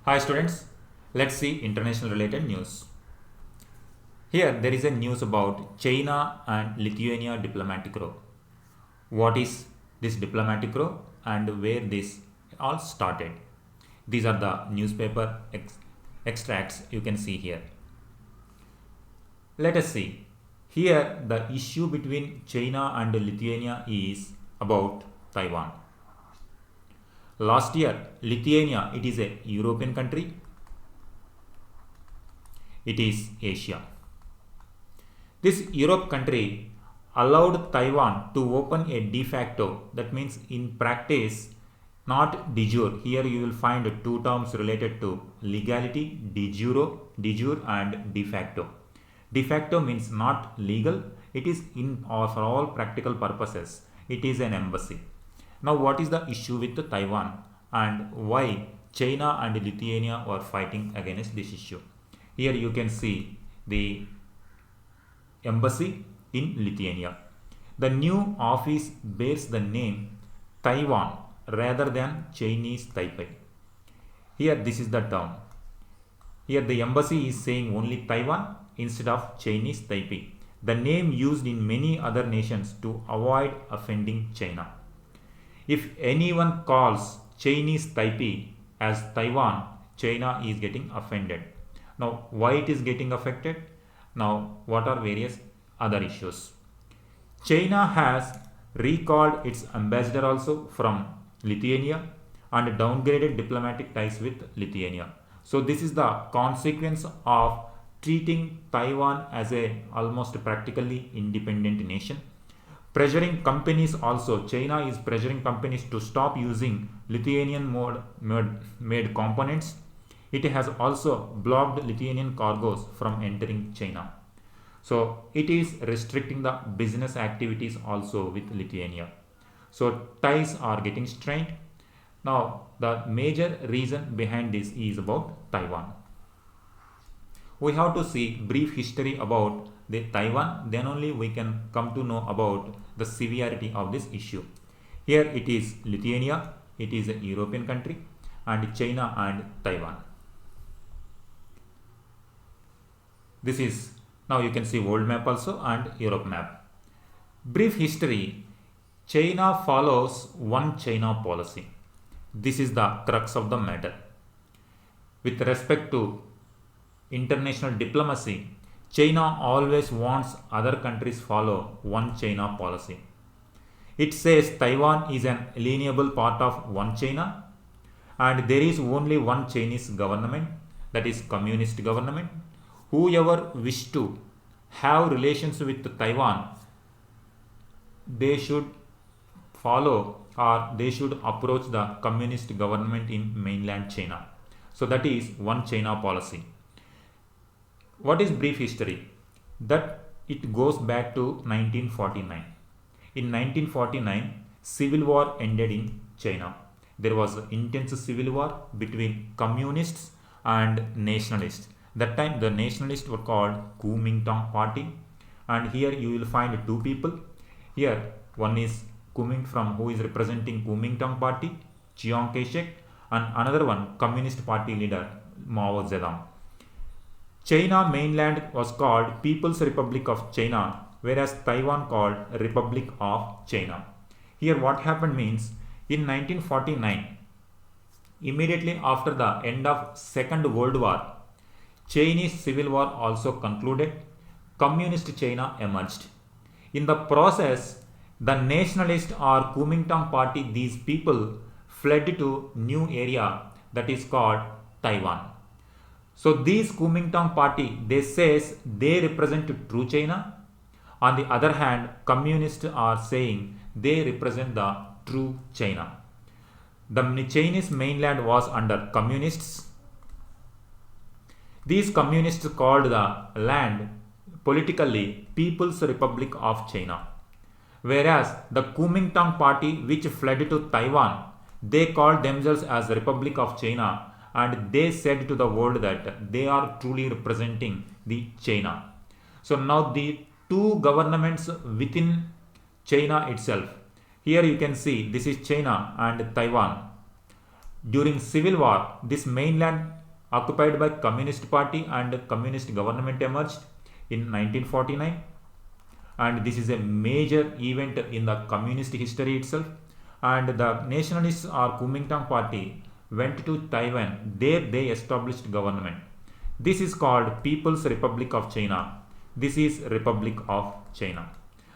Hi students, let's see international related news. Here there is a news about China and Lithuania diplomatic row. What is this diplomatic row and where this all started? These are the newspaper extracts you can see here. Let us see. Here the issue between China and Lithuania is about Taiwan. Last year, Lithuania, it is a European country. It is Asia. This Europe country allowed Taiwan to open a de facto, that means in practice, not de jure. Here you will find two terms related to legality, de jure and de facto. De facto means not legal, it is for all practical purposes, it is an embassy. Now what is the issue with Taiwan and why China and Lithuania were fighting against this issue? Here you can see the embassy in Lithuania. The new office bears the name Taiwan rather than Chinese Taipei. Here this is the term. Here the embassy is saying only Taiwan instead of Chinese Taipei. The name used in many other nations to avoid offending China. If anyone calls Chinese Taipei as Taiwan, China is getting offended. Now, why it is getting affected? Now, what are various other issues? China has recalled its ambassador also from Lithuania and downgraded diplomatic ties with Lithuania. So, this is the consequence of treating Taiwan as a almost practically independent nation. Pressuring companies also, China is pressuring companies to stop using Lithuanian made components. It has also blocked Lithuanian cargoes from entering China. So it is restricting the business activities also with Lithuania. So ties are getting strained. Now the major reason behind this is about Taiwan. We have to see brief history about the Taiwan, then only we can come to know about the severity of this issue. Here it is Lithuania, it is a European country, and China and Taiwan. This is, now you can see world map also and Europe map. Brief history, China follows one China policy. This is the crux of the matter. With respect to international diplomacy, China always wants other countries follow one China policy. It says Taiwan is an alienable part of one China and there is only one Chinese government, that is communist government. Whoever wish to have relations with Taiwan, they should follow or they should approach the communist government in mainland China. So that is one China policy. What is brief history? That it goes back to 1949. In 1949, civil war ended in China. There was intense civil war between communists and nationalists. That time the nationalists were called Kuomintang party, and here you will find two people. Here one is Kuomintang who is representing Kuomintang party, Chiang Kai-shek, and another one Communist party leader Mao Zedong. China mainland was called People's Republic of China, whereas Taiwan called Republic of China. Here what happened means, in 1949, immediately after the end of Second World War, Chinese Civil War also concluded, Communist China emerged. In the process, the nationalist or Kuomintang party, these people fled to new area that is called Taiwan. So these Kuomintang party, they says they represent true China. On the other hand, communists are saying they represent the true China. The Chinese mainland was under communists. These communists called the land politically People's Republic of China. Whereas the Kuomintang party which fled to Taiwan, they called themselves as Republic of China, and they said to the world that they are truly representing the China. So now the two governments within China itself. Here you can see this is China and Taiwan. During civil war, this mainland occupied by Communist Party and Communist government emerged in 1949, and this is a major event in the communist history itself. And the nationalists or Kuomintang party went to Taiwan. There they established government. This is called People's Republic of China. This is Republic of China.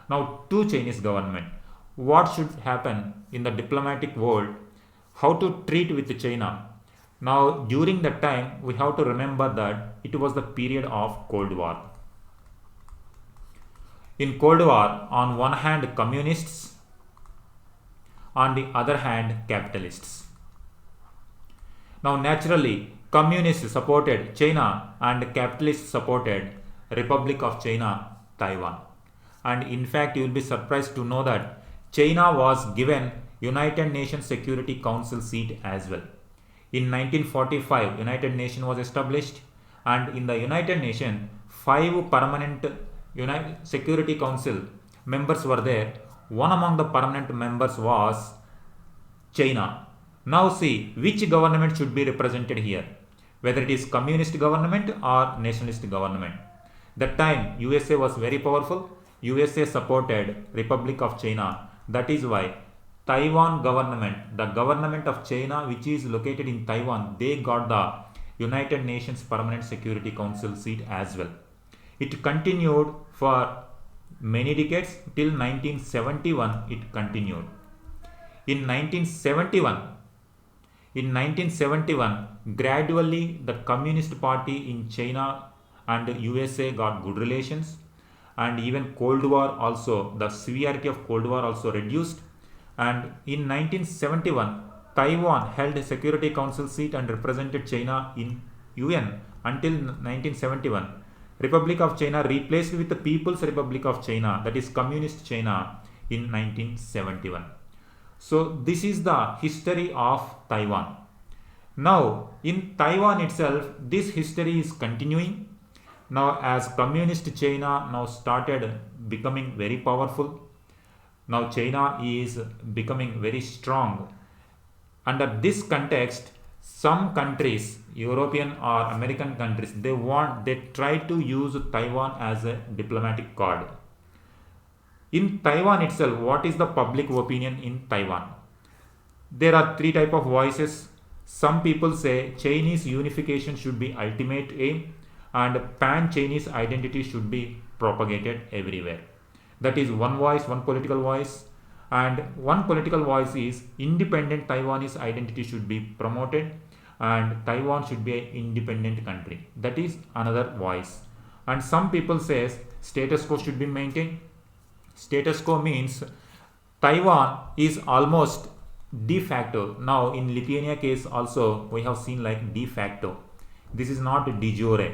Now, to Chinese government, what should happen in the diplomatic world? How to treat with China? Now, during that time, we have to remember that it was the period of Cold War. In Cold War, on one hand communists, on the other hand capitalists. Now naturally, communists supported China and capitalists supported Republic of China, Taiwan. And in fact, you will be surprised to know that China was given United Nations Security Council seat as well. In 1945, United Nations was established, and in the United Nations, 5 permanent Security Council members were there. One among the permanent members was China. Now see which government should be represented here, whether it is communist government or nationalist government. That time USA was very powerful. USA supported Republic of China. That is why Taiwan government, the government of China which is located in Taiwan, they got the United Nations Permanent Security Council seat as well. It continued for many decades till 1971. It continued. In 1971, gradually the Communist Party in China and USA got good relations, and even Cold War also, the severity of Cold War also reduced. And in 1971, Taiwan held a Security Council seat and represented China in UN until 1971. Republic of China replaced with the People's Republic of China, that is Communist China, in 1971. So this is the history of Taiwan. Now in Taiwan itself, this history is continuing. Now as Communist China now started becoming very powerful, now China is becoming very strong. Under this context, some countries, European or American countries, they try to use Taiwan as a diplomatic card. In Taiwan itself, what is the public opinion in Taiwan? There are 3 types of voices. Some people say Chinese unification should be ultimate aim and pan-Chinese identity should be propagated everywhere. That is one voice, one political voice. And one political voice is independent Taiwanese identity should be promoted and Taiwan should be an independent country. That is another voice. And some people say status quo should be maintained. Status quo means Taiwan is almost de facto. Now in Lithuania case also we have seen like de facto. This is not de jure.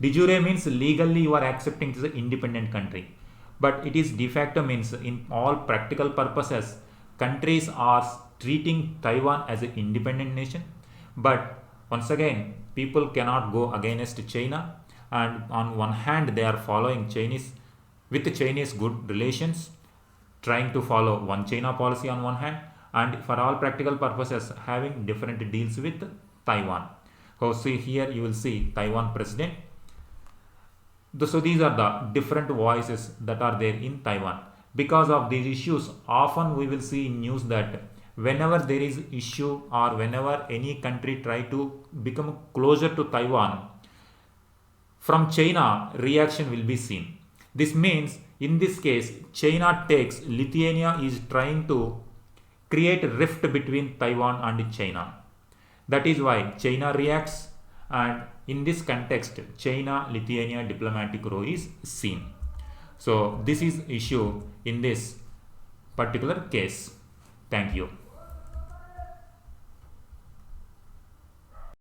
De jure means legally you are accepting it as an independent country. But it is de facto means in all practical purposes, countries are treating Taiwan as an independent nation. But once again, people cannot go against China, and on one hand they are following Chinese good relations, trying to follow one China policy on one hand, and for all practical purposes having different deals with Taiwan. So see here you will see Taiwan president. So these are the different voices that are there in Taiwan. Because of these issues, often we will see in news that whenever there is issue or whenever any country try to become closer to Taiwan, from China reaction will be seen. This means in this case China takes Lithuania is trying to create a rift between Taiwan and China. That is why China reacts, and in this context China-Lithuania diplomatic row is seen. So this is issue in this particular case. Thank you.